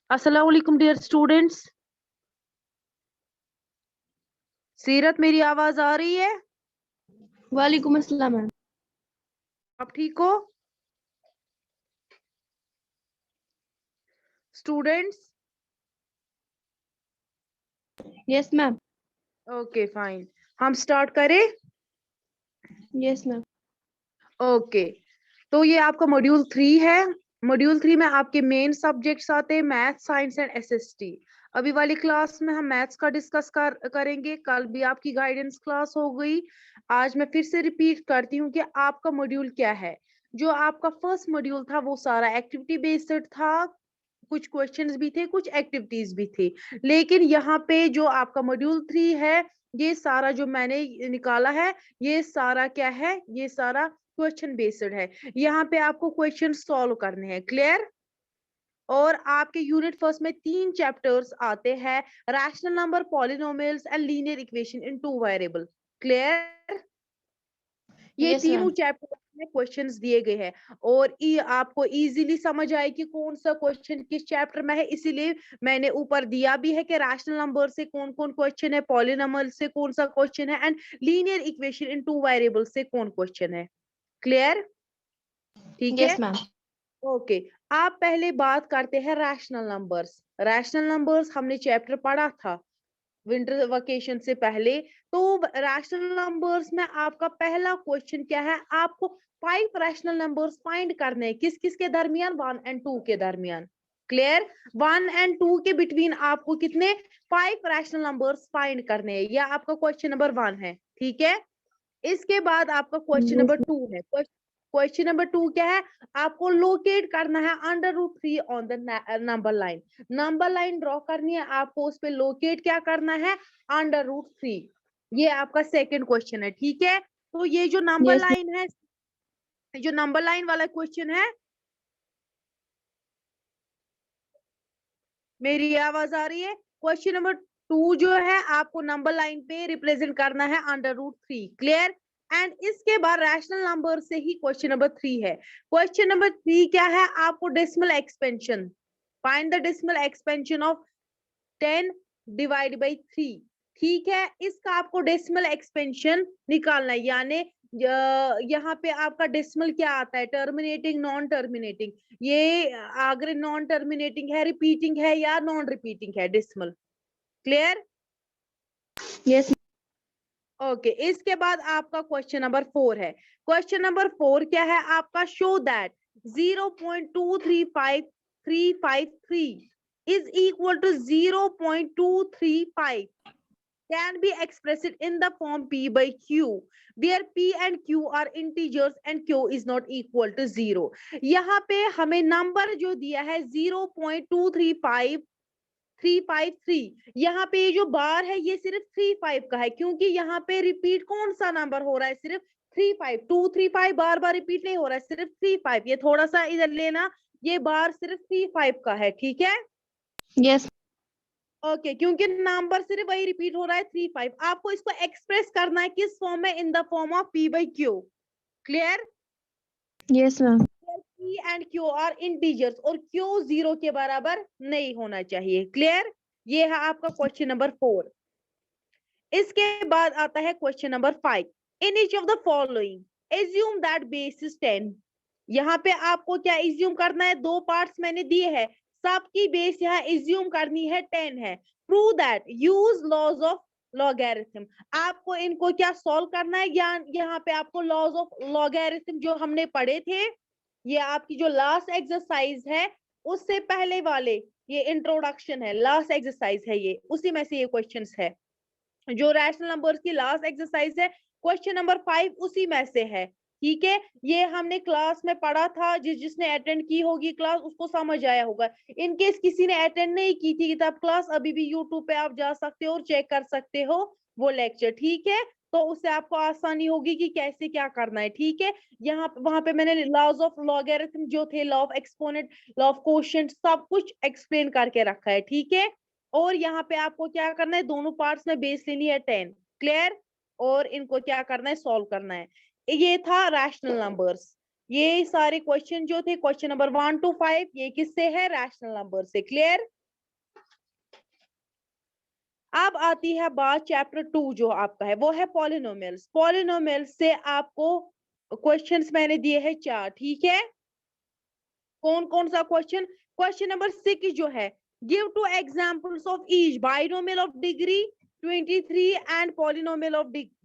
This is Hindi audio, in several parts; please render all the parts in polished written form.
अस्सलाम वालेकुम डियर स्टूडेंट्स। सीरत, मेरी आवाज आ रही है? वालेकुम अस्सलाम मैम। आप ठीक हो students? Yes ma'am. Okay fine, हम स्टार्ट करें। Yes ma'am. ओके, तो ये आपका मॉड्यूल 3 है। मॉड्यूल 3 में आपके मेन सब्जेक्ट्स आते हैं मैथ, साइंस एंड एसएसटी। अभी वाली क्लास में हम मैथ्स का डिस्कस करेंगे। कल भी आपकी गाइडेंस क्लास हो गई। आज मैं फिर से रिपीट करती हूँ कि आपका मॉड्यूल क्या है। जो आपका फर्स्ट मॉड्यूल था वो सारा एक्टिविटी बेस्ड था, कुछ क्वेश्चंस भी थे, कुछ एक्टिविटीज भी थी। लेकिन यहाँ पे जो आपका मॉड्यूल 3 है, ये सारा जो मैंने निकाला है, ये सारा क्या है, ये सारा क्वेश्चन बेस्ड है। यहाँ पे आपको क्वेश्चन सॉल्व करने हैं। क्लियर? और आपके यूनिट फर्स्ट में 3 चैप्टर्स आते हैं, rational number, polynomials and linear equation in 2 variable. Clear? ये यस तीनों मैम। चैप्टर में क्वेश्चंस दिए गए हैं और आपको इजीली समझ आए कि कौन सा क्वेश्चन किस चैप्टर में है। इसीलिए मैंने ऊपर दिया भी है कि रैशनल नंबर से कौन कौन क्वेश्चन है, पॉलिनोमियल से कौन सा क्वेश्चन है, and linear equation in 2 variable से कौन क्वेश्चन है। क्लियर? ठीक है, यस मैम। ओके। आप पहले बात करते हैं रैशनल नंबर्स। रैशनल नंबर्स हमने चैप्टर पढ़ा था विंटर वेकेशन से पहले। तो रैशनल नंबर्स में आपका पहला क्वेश्चन क्या है, आपको 5 रैशनल नंबर्स फाइंड करने हैं। किस किस के दरमियान? 1 और 2 के दरमियान। क्लियर? 1 और 2 के बिटवीन आपको कितने 5 रैशनल नंबर्स फाइंड करने हैं। यह आपका क्वेश्चन नंबर 1 है। ठीक है, इसके बाद आपका क्वेश्चन यस नंबर 2 है। क्वेश्चन नंबर 2 क्या है, आपको लोकेट करना है √3 on the number line. Number line draw करनी है आपको, उस पे लोकेट क्या करना है, √3। ये आपका सेकंड क्वेश्चन है। ठीक है, तो ये जो नंबर यस लाइन है, जो नंबर लाइन वाला क्वेश्चन है, मेरी आवाज आ रही है? क्वेश्चन नंबर 2 जो है आपको नंबर लाइन पे रिप्रेजेंट करना है √3। क्लियर? एंड इसके बाद रैशनल नंबर से ही क्वेश्चन नंबर 3 है। क्वेश्चन नंबर 3 क्या है, आपको decimal expansion, find the decimal expansion of 10 divide by 3। ठीक है, इसका आपको डेसिमल एक्सपेंशन निकालना है। यानी यहाँ पे आपका डेसिमल क्या आता है, टर्मिनेटिंग, नॉन टर्मिनेटिंग। ये अगर नॉन टर्मिनेटिंग है, रिपीटिंग है या नॉन रिपीटिंग है डेसिमल। क्लियर? यस। ओके, इसके बाद आपका क्वेश्चन नंबर 4 है। क्वेश्चन नंबर 4 क्या है आपका, show that 0.235353 is equal to 0.235 can be expressed in the form P by Q, where P and Q are integers and Q is not equal to 0। यहाँ पे हमें नंबर जो दिया है 0.235353, यहाँ पे ये जो बार है ये सिर्फ 35 का है, क्योंकि यहाँ पे रिपीट कौन सा नंबर हो रहा है, सिर्फ 35। 235 बार बार रिपीट नहीं हो रहा है, सिर्फ 35। ये थोड़ा सा इधर लेना, ये बार सिर्फ 35 का है। ठीक है, यस। ओके, क्योंकि नंबर सिर्फ वही रिपीट हो रहा है 35। आपको इसको एक्सप्रेस करना है किस फॉर्म में, in the form of P by Q। Clear? Yes ma'am. P and Q are integers और Q 0 के बराबर नहीं होना चाहिए। क्लियर? ये है आपका क्वेश्चन नंबर 4। इसके बाद आता है question number 5। In each of the following assume that base is 10। यहाँ पे आपको क्या एज्यूम करना है, 2 पार्ट्स मैंने दिए हैं, सबकी बेस यहाँ एज्यूम करनी है 10 है। Prove that, use laws of logarithm. आपको इनको क्या सॉल्व करना है, यहाँ पे आपको लॉज ऑफ लॉगरिथम जो हमने पढ़े थे, ये आपकी जो लास्ट एक्सरसाइज है उससे पहले वाले, ये इंट्रोडक्शन है, लास्ट एक्सरसाइज है, ये उसी में से ये क्वेश्चंस है। जो रैशनल नंबर्स की लास्ट एक्सरसाइज है, क्वेश्चन नंबर 5 उसी में से है। ठीक है, ये हमने क्लास में पढ़ा था, जिसने अटेंड की होगी क्लास उसको समझ आया होगा। इनकेस किसी ने अटेंड नहीं की थी तब क्लास, अभी भी यूट्यूब पे आप जा सकते हो और चेक कर सकते हो वो लेक्चर। ठीक है, तो उससे आपको आसानी होगी कि कैसे क्या करना है। ठीक है, यहाँ वहां पे मैंने लॉज ऑफ लॉगरिथम जो थे, law of exponent, law of quotient, सब कुछ एक्सप्लेन करके रखा है। ठीक है, और यहाँ पे आपको क्या करना है, दोनों पार्ट्स में बेस लेनी है 10। क्लियर? और इनको क्या करना है, सॉल्व करना है। ये था रैशनल नंबर्स। ये सारे क्वेश्चन जो थे, क्वेश्चन नंबर 1 to 5, ये किससे है, रैशनल नंबर से। क्लियर? अब आती है बात चैप्टर 2 जो आपका है, वो है पॉलिनोमियल्स। पॉलिनोमियल्स से आपको क्वेश्चंस मैंने दिए हैं 4, ठीक है। कौन कौन सा क्वेश्चन? क्वेश्चन नंबर 6 जो है, give 2 examples of each binomial of degree 23 and polynomial of degree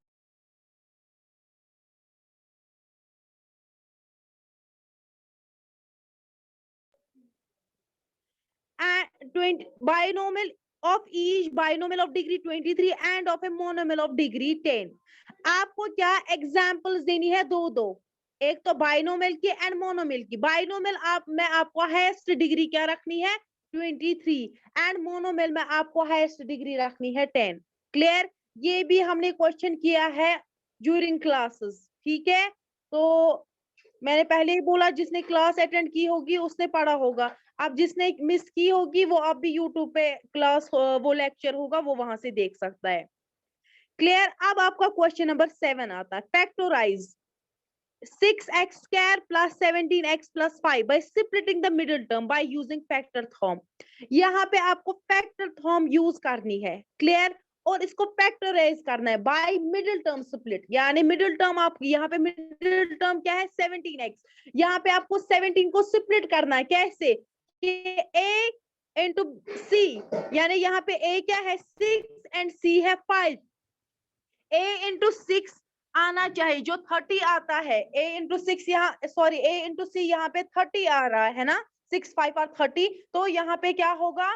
binomial of each binomial of degree 23 and of a monomial of degree 10। आपको क्या एग्जांपल्स देनी है? दो, एक तो बाइनोमियल की एंड मोनोमियल की। बाइनोमियल मैं आपको हाईएस्ट डिग्री क्या रखनी है? 23 एंड मोनोमियल में आपको हाईएस्ट डिग्री रखनी है 10। क्लियर? ये भी हमने क्वेश्चन किया है ड्यूरिंग क्लासेस, ठीक है। तो मैंने पहले ही बोला, जिसने क्लास अटेंड की होगी उसने पढ़ा होगा। अब जिसने मिस की होगी वो अब भी यूट्यूब पे क्लास वो लेक्चर होगा, वो वहां से देख सकता है। क्लियर? अब आपका क्वेश्चन नंबर 7 आता है, factorise 6x square plus 17x plus 5 by splitting the middle term by using factor theorem। यहाँ पे आपको फैक्टर थॉर्म यूज करनी है। क्लियर? और इसको फैक्टराइज करना है बाय मिडिल टर्म स्प्लिट, यानी मिडिल टर्म आप यहाँ पे मिडिल टर्म क्या है? 17x। यहाँ पे आपको 17 को स्प्लिट करना है। कैसे? a इंटू सी, यानी यहाँ पे a क्या है? 6 एंड c है 5। a इंटू 6 आना चाहिए, जो 30 आता है। a इंटू 6 यहाँ, सॉरी, a इंटू सी यहाँ पे 30 आ रहा है ना, 6 5 और 30। तो यहाँ पे क्या होगा?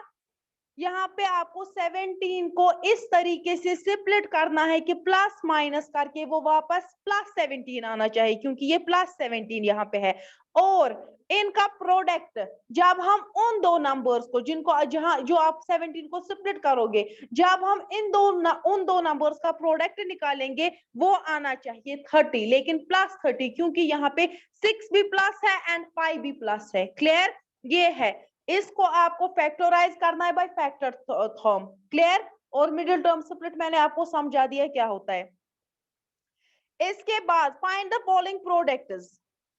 यहाँ पे आपको 17 को इस तरीके से स्प्लिट करना है कि प्लस माइनस करके वो वापस प्लस 17 आना चाहिए, क्योंकि ये प्लस 17 यहाँ पे है। और इनका प्रोडक्ट जब हम उन दो नंबर्स को, जिनको जहां जो आप 17 को स्प्लिट करोगे, जब हम उन दो नंबर्स का प्रोडक्ट निकालेंगे वो आना चाहिए 30, लेकिन प्लस 30, क्योंकि यहाँ पे 6 भी प्लस है एंड 5 भी प्लस है। क्लियर? ये है, इसको आपको फैक्टराइज करना है बाय फैक्टर थॉर्म। क्लियर? और मिडिल टर्म स्प्लिट मैंने आपको समझा दिया क्या होता है। इसके बाद फाइंड द फॉलोइंग प्रोडक्ट्स,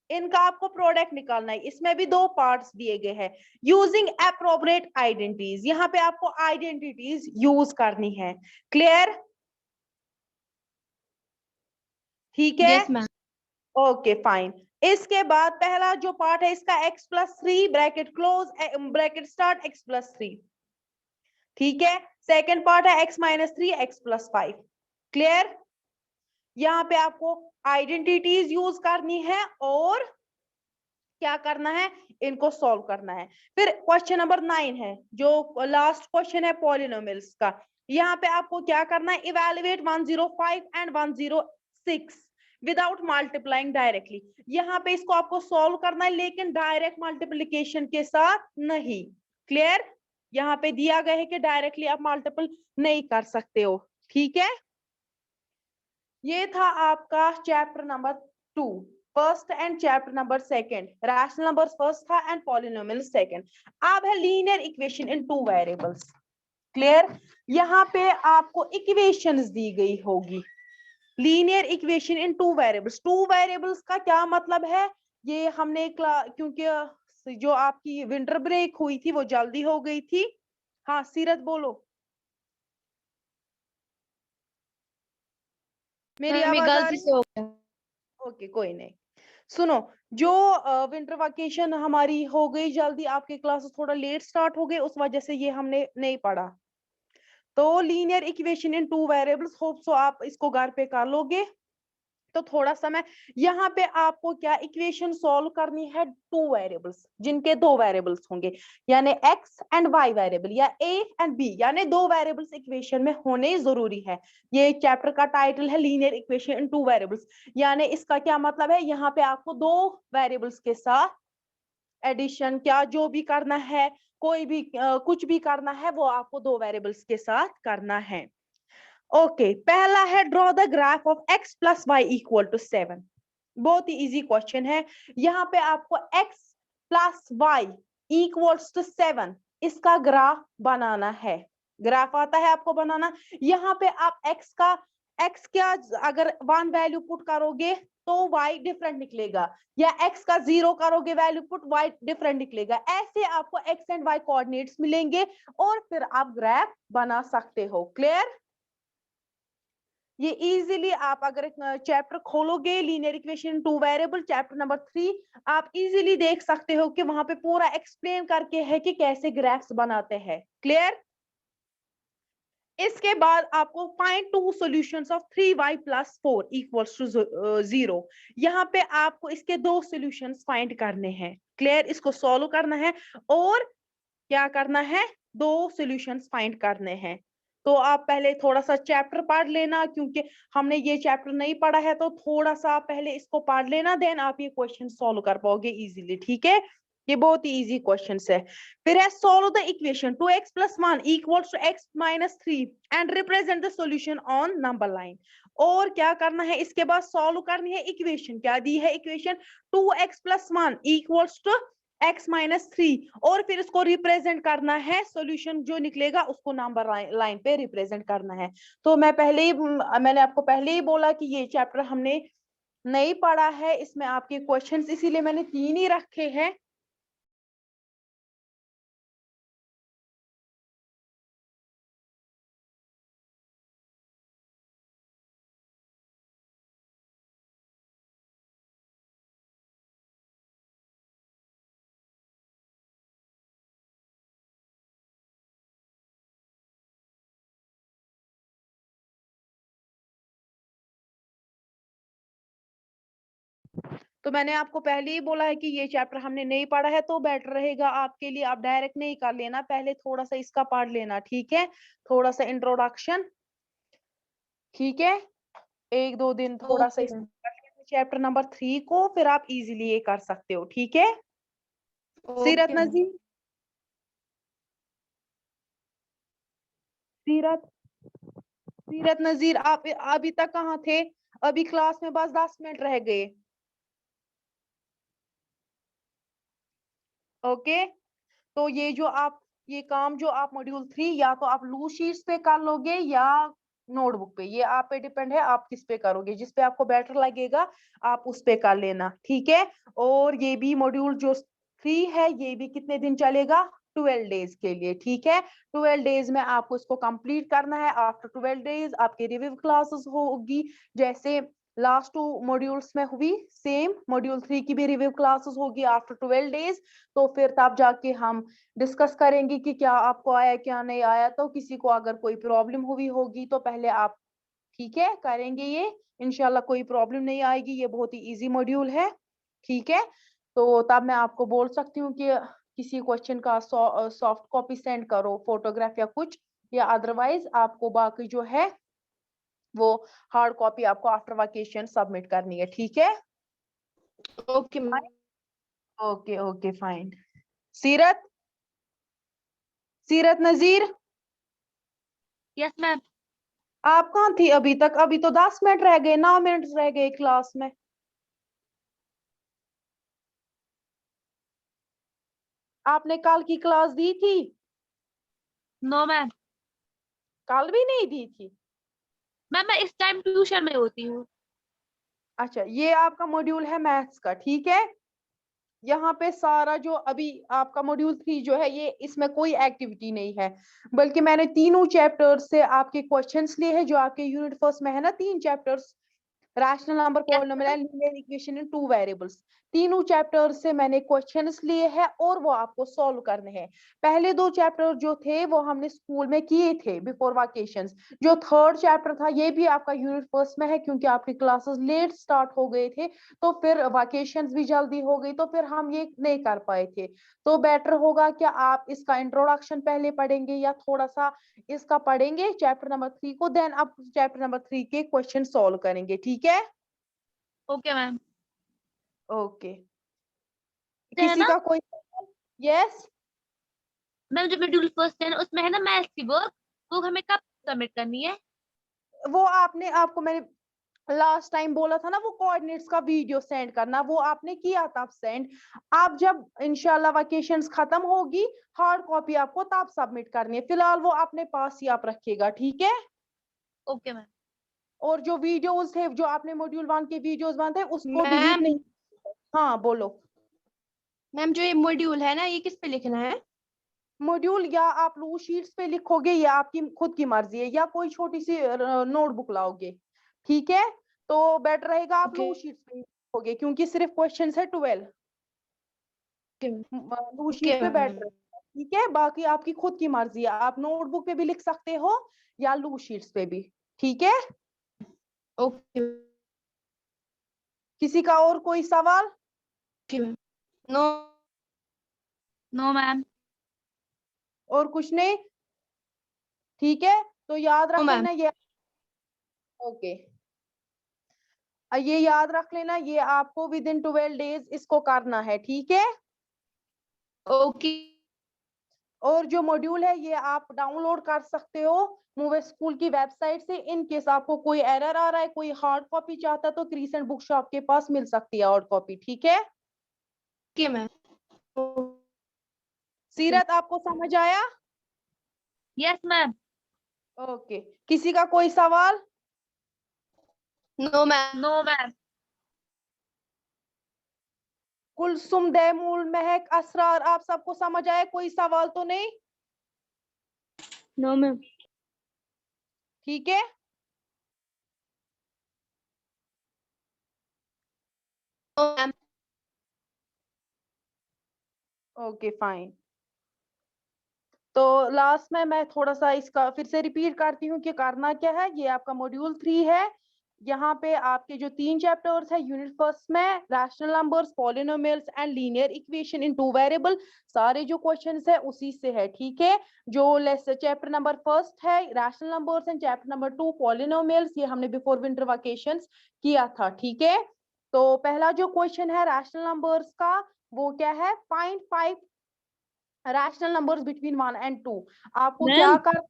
इनका आपको प्रोडक्ट निकालना है। इसमें भी दो पार्ट्स दिए गए हैं। यूजिंग एप्रोप्रिएट आइडेंटिटीज, यहाँ पे आपको आइडेंटिटीज यूज करनी है। क्लियर? ठीक है? Yes, ma'am. Okay fine. इसके बाद पहला जो पार्ट है इसका x plus 3 bracket close bracket start x plus 3, ठीक है। सेकेंड पार्ट है x minus 3 x plus 5। Clear? यहाँ पे आपको आइडेंटिटीज यूज करनी है और क्या करना है? इनको सॉल्व करना है। फिर क्वेश्चन नंबर 9 है, जो लास्ट क्वेश्चन है पॉलिनोमियल्स का। यहाँ पे आपको क्या करना है? Evaluate 105 and 106 without multiplying directly. यहाँ पे इसको आपको सॉल्व करना है, लेकिन डायरेक्ट मल्टीप्लिकेशन के साथ नहीं। क्लियर? यहाँ पे दिया गया है कि डायरेक्टली आप मल्टीपल नहीं कर सकते हो, ठीक है। ये था आपका chapter number 2 first and chapter number 2 rational numbers first था एंड पॉलिनोमियल सेकंड। अब है linear equation in 2 variables. Clear? यहाँ पे आपको इक्वेशंस दी गई होगी, linear equation in 2 variables. 2 variables का क्या मतलब है? ये हमने क्योंकि जो आपकी विंटर ब्रेक हुई थी वो जल्दी हो गई थी। हाँ सीरत बोलो, मेरी मैं आवाज आ गलती रही से है? हो गया। ओके कोई नहीं। सुनो, जो विंटर वेकेशन हमारी हो गई जल्दी, आपके क्लासेस थोड़ा लेट स्टार्ट हो गए, उस वजह से ये हमने नहीं पढ़ा। तो linear equation in 2 variables, hope so आप इसको घर पे कर लोगे। तो थोड़ा सा मैं यहाँ पे आपको क्या इक्वेशन सॉल्व करनी है 2 वेरिएबल्स, जिनके 2 वेरिएबल्स होंगे, यानी x एंड y वेरिएबल या a एंड b, यानी 2 वेरिएबल्स इक्वेशन में होने जरूरी है। ये चैप्टर का टाइटल है लीनियर इक्वेशन इन 2 वेरिएबल्स, यानी इसका क्या मतलब है? यहाँ पे आपको 2 वेरिएबल्स के साथ एडिशन क्या जो भी करना है, कोई भी कुछ भी करना है, वो आपको 2 वेरिएबल्स के साथ करना है। ओके पहला है draw the graph of x plus Y equal to 7। बहुत ही इजी क्वेश्चन है। यहाँ पे आपको x plus Y equals to 7 इसका ग्राफ बनाना है। ग्राफ आता है आपको बनाना। यहाँ पे आप x का x क्या अगर 1 वैल्यू पुट करोगे तो y डिफरेंट निकलेगा, या x का 0 करोगे वैल्यू पुट y डिफरेंट निकलेगा। ऐसे आपको x एंड y कोऑर्डिनेट्स मिलेंगे और फिर आप ग्राफ बना सकते हो। क्लियर? ये इजीली आप अगर चैप्टर खोलोगे linear equation 2 variable chapter number 3, आप इजीली देख सकते हो कि वहां पे पूरा एक्सप्लेन करके है कि कैसे ग्राफ्स बनाते हैं। क्लियर? इसके बाद आपको find to solutions of 3y + 4 = 0। यहाँ पे आपको इसके दो सॉल्यूशंस फाइंड करने हैं। क्लियर? इसको सॉल्व करना है और क्या करना है, दो सॉल्यूशंस फाइंड करने हैं। तो आप पहले थोड़ा सा चैप्टर पढ़ लेना, क्योंकि हमने ये चैप्टर नहीं पढ़ा है, तो थोड़ा सा पहले इसको पढ़ लेना, देन आप ये क्वेश्चन सॉल्व कर पाओगे इजीली। ठीक है? ये बहुत ही इजी क्वेश्चंस है। फिर है solve the equation 2x + 1 = x - 3 and represent the solution on number line. और क्या करना है, इसके बाद सॉल्व करनी है इक्वेशन। क्या दी है इक्वेशन? 2x + 1 = x - 3, और फिर इसको रिप्रेजेंट करना है, सॉल्यूशन जो निकलेगा उसको नंबर लाइन पे रिप्रेजेंट करना है। तो मैंने आपको पहले ही बोला कि ये चैप्टर हमने नहीं पढ़ा है, इसमें आपके क्वेश्चंस इसीलिए मैंने 3 ही रखे हैं। तो मैंने आपको पहले ही बोला है कि ये चैप्टर हमने नहीं पढ़ा है, तो बेटर रहेगा आपके लिए, आप डायरेक्ट नहीं कर लेना, पहले थोड़ा सा इसका पढ़ लेना। ठीक है? थोड़ा सा इंट्रोडक्शन। ठीक है? 1-2 दिन थोड़ा सा ओके मैम। चैप्टर नंबर 3 को, फिर आप इजीली ये कर सकते हो। ठीक है? सीरत ओके मैम। नजीर, सीरत सीरत नजीर, आप अभी तक कहाँ थे? अभी क्लास में बस 10 मिनट रह गए। ओके, तो ये काम जो आप मॉड्यूल 3 या तो आप लूज शीट्स पे कर लोगे या नोटबुक पे, ये आप पे डिपेंड है आप किस पे करोगे, जिस पे आपको बेटर लगेगा आप उस पे कर लेना। ठीक है? और ये भी मॉड्यूल जो 3 है ये भी कितने दिन चलेगा? 12 डेज के लिए। ठीक है? 12 डेज में आपको इसको कंप्लीट करना है। आफ्टर 12 डेज आपके रिव्यू क्लासेस होगी, जैसे लास्ट 2 मॉड्यूल्स में हुई, सेम मॉड्यूल 3 की भी रिव्यू क्लासेस होगी आफ्टर 12 डेज। तो फिर तब जाके हम डिस्कस करेंगे कि क्या आपको आया क्या नहीं आया। तो किसी को अगर कोई प्रॉब्लम हुई होगी तो पहले आप, ठीक है, करेंगे ये, इंशाल्लाह कोई प्रॉब्लम नहीं आएगी, ये बहुत ही इजी मॉड्यूल है। ठीक है? तो तब मैं आपको बोल सकती हूँ कि किसी क्वेश्चन का सॉफ्ट कॉपी सेंड करो, फोटोग्राफ या कुछ, या अदरवाइज आपको बाकी जो है वो हार्ड कॉपी आपको आफ्टर वेकेशन सबमिट करनी है। ठीक है? Okay ma'am. Okay okay fine. सीरत सीरत नजीर, यस मैम। आप कहाँ थी अभी तक? अभी तो 10 मिनट रह गए, 9 मिनट रह गए क्लास में। आपने कल की क्लास दी थी? No ma'am. कल भी नहीं दी थी? मैम मैं इस टाइम ट्यूशन में होती हूँ। अच्छा, ये आपका मॉड्यूल है मैथ्स का। ठीक है? यहाँ पे सारा जो अभी आपका मॉड्यूल 3 जो है, ये इसमें कोई एक्टिविटी नहीं है, बल्कि मैंने तीनों चैप्टर्स से आपके क्वेश्चंस लिए हैं, जो आपके यूनिट फर्स्ट में है ना, 3 chapters, rational number, yes polynomial ma'am. And linear equation in 2 variables. तीनों चैप्टर से मैंने क्वेश्चंस लिए हैं और वो आपको सॉल्व करने हैं। पहले 2 चैप्टर जो थे वो हमने स्कूल में किए थे बिफोर वेकेशंस। जो थर्ड चैप्टर था ये भी आपका यूनिट फर्स्ट में है, क्योंकि आपकी क्लासेस लेट स्टार्ट हो गए थे, तो फिर वेकेशंस भी जल्दी हो गई, तो फिर हम ये नहीं कर पाए थे। तो बेटर होगा कि आप इसका इंट्रोडक्शन पहले पढ़ेंगे या थोड़ा सा इसका पढ़ेंगे चैप्टर नंबर 3 को, देन आप चैप्टर नंबर 3 के क्वेश्चन सॉल्व करेंगे। ठीक है? Okay ma'am. ओके। है किसी ना का कोई? यस। मैम, जो मॉड्यूल फर्स्ट है ना उसमें है ना मैथ्स की वर्क, वो हमें कब सबमिट करनी है? वो आपको मैंने लास्ट टाइम बोला था ना, वो कोऑर्डिनेट्स का वीडियो सेंड करना, वो आपने किया था सेंड। आप जब इंशाल्लाह वेकेशंस खत्म होगी, हार्ड कॉपी आपको तब सबमिट करनी है, फिलहाल वो अपने पास ही आप रखिएगा। ठीक है? Okay ma'am. और जो वीडियोस थे, जो आपने मॉड्यूल 1 के वीडियोस बनाए थे, उसको डिलीट मैम नहीं। हाँ बोलो। मैम जो ये मॉड्यूल है ना, ये किस पे लिखना है? मॉड्यूल या आप लू शीट्स पे लिखोगे या आपकी खुद की मर्जी है, या कोई छोटी सी नोटबुक लाओगे, ठीक है? तो बेटर रहेगा आप ओके लू शीट्स पे लिखोगे, क्योंकि सिर्फ क्वेश्चन है 12। लू ओके शीट पे मैम। बेटर है, ठीक है? बाकी आपकी खुद की मर्जी है, आप नोटबुक पे भी लिख सकते हो या लू शीट्स पे भी, ठीक है? ओके किसी का और कोई सवाल? मैम। No no ma'am. और कुछ नहीं, ठीक है? तो याद रख मैम। लेना ये। ओके, ये याद रख लेना, ये आपको विद इन 12 डेज इसको करना है, ठीक है? ओके और जो मॉड्यूल है ये आप डाउनलोड कर सकते हो मूव स्कूल की वेबसाइट से। इन केस आपको कोई एरर आ रहा है, कोई हार्ड कॉपी चाहता है, तो क्रिसेंट बुक शॉप के पास मिल सकती है हार्ड कॉपी, ठीक है? Okay ma'am. सीरत आपको समझ आया? Yes ma'am. ओके, किसी का कोई सवाल? No ma'am. No ma'am. Kulsum, दैमूल, महक, असरार, आप सबको समझ आया? कोई सवाल तो नहीं? No ma'am. ठीक है, नो मैम। Okay fine. तो लास्ट में मैं थोड़ा सा इसका फिर से रिपीट करती हूँ कि करना क्या है। ये आपका मॉड्यूल 3 है। यहाँ पे आपके जो 3 चैप्टर्स है, यूनिट फर्स्ट में rational numbers, polynomials and linear equation in 2 variable, सारे जो क्वेश्चंस है उसी से है, ठीक है? जो लेस चैप्टर नंबर फर्स्ट है rational numbers and chapter number 2 polynomials, ये हमने बिफोर विंटर वेकेशंस किया था, ठीक है? तो पहला जो क्वेश्चन है रैशनल नंबर्स का, वो क्या है? Find 5 rational numbers between 1 and 2। आपको क्या कर,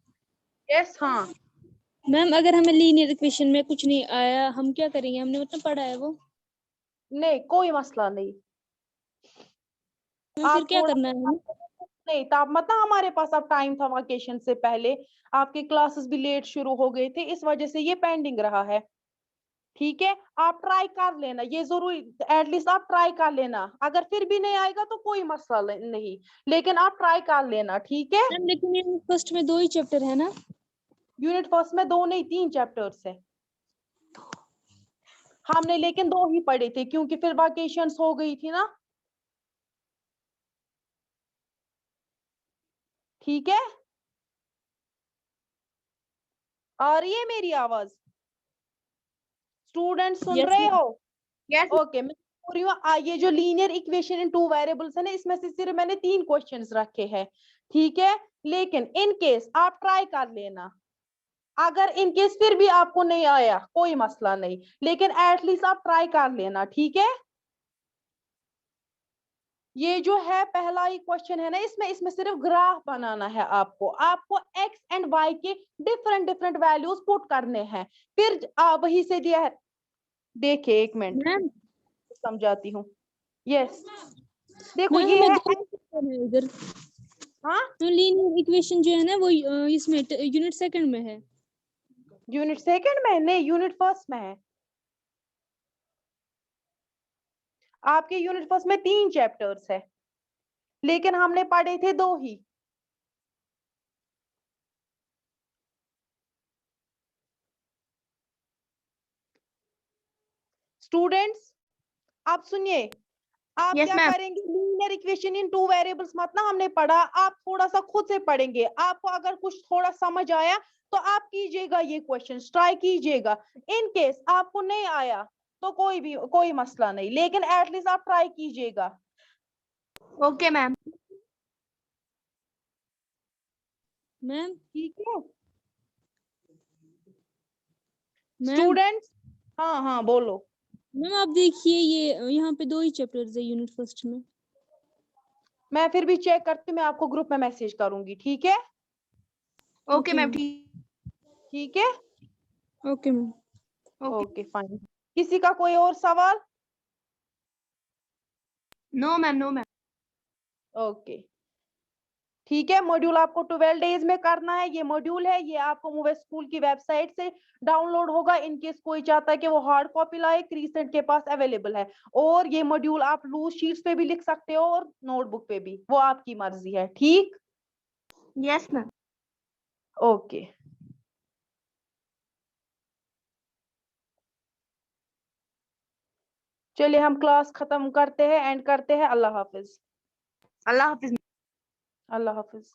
यस हाँ, मैम अगर हमें लीनियर इक्वेशन में कुछ नहीं आया हम क्या करेंगे? हमने मतलब पढ़ा है वो। नहीं कोई मसला नहीं। मैम फिर आप क्या थोड़ा करना है हमें? नहीं, तब मतलब हमारे पास अब टाइम था वेकेशन से पहले, आपके क्लासेस भी लेट शुरू हो गए थे, इस वजह से ये पेंडिंग रहा है, ठीक है? आप ट्राई कर लेना, ये जरूरी एटलीस्ट आप ट्राई कर लेना। अगर फिर भी नहीं आएगा तो कोई मसला नहीं, लेकिन आप ट्राई कर लेना, ठीक है? मैम लेकिन ये फर्स्ट में 2 ही चैप्टर है ना? यूनिट फर्स्ट में 2 नहीं 3 चैप्टर्स है। हमने लेकिन 2 ही पढ़े थे, क्योंकि फिर वेकेशंस हो गई थी ना, ठीक है? आ रही है मेरी आवाज? स्टूडेंट सुन यस रहे मैम। हो? यस ओके, मैं बोल रही हूँ ये जो लीनियर इक्वेशन इन 2 वेरिएबल्स है ना, इसमें से सिर्फ मैंने 3 क्वेश्चंस रखे हैं, ठीक है? लेकिन इन केस आप ट्राई कर लेना, अगर इन केस फिर भी आपको नहीं आया कोई मसला नहीं, लेकिन एटलीस्ट आप ट्राई कर लेना, ठीक है? ये जो है पहला ही क्वेश्चन है ना, इसमें इसमें सिर्फ ग्राफ बनाना है। आपको एक्स एंड वाई के डिफरेंट डिफरेंट वैल्यूज पुट करने हैं, फिर वही से दिया है। देखिए एक मिनट मैम समझाती हूँ। यस, देखो मैम ये हमें है 2 चैप्टर है इधर। हाँ, तो लीनियर इक्वेशन जो है ना वो इसमें यूनिट सेकंड में है। यूनिट सेकंड में नहीं, यूनिट फर्स्ट में है। आपके यूनिट फर्स्ट में 3 चैप्टर्स है, लेकिन हमने पढ़े थे 2 ही। स्टूडेंट्स आप सुनिए, आप यस क्या मैम। करेंगे, लीनियर इक्वेशन इन 2 वेरिएबल्स मत ना हमने पढ़ा, आप थोड़ा सा खुद से पढ़ेंगे। आपको अगर कुछ थोड़ा समझ आया तो आप कीजिएगा, ये क्वेश्चन ट्राई कीजिएगा। इन केस आपको नहीं आया तो कोई मसला नहीं, लेकिन एटलीस्ट आप ट्राई कीजिएगा, ओके मैम। मैम ठीक है? मैम स्टूडेंट्स हाँ हाँ बोलो। मैम आप देखिए ये यहाँ पे 2 ही चैप्टर्स है यूनिट फर्स्ट में। मैं फिर भी चेक करती हूँ, मैं आपको ग्रुप में मैसेज करूंगी, ठीक है? Okay ma'am. ठीक है, ओके मैम। Okay fine. किसी का कोई और सवाल? No ma'am. No ma'am. Okay ठीक है, मॉड्यूल आपको 12 डेज में करना है। ये मॉड्यूल है, ये आपको मूव स्कूल की वेबसाइट से डाउनलोड होगा। इनकेस कोई चाहता है कि वो हार्ड कॉपी लाए, क्रीसेंट के पास अवेलेबल है। और ये मॉड्यूल आप लूज शीट्स पे भी लिख सकते हो और नोटबुक पे भी, वो आपकी मर्जी है। ठीक, यस मैम। ओके। चलिए हम क्लास खत्म करते हैं, एंड करते हैं। अल्लाह हाफिज। अल्लाह हाफिज। अल्लाह हाफिज।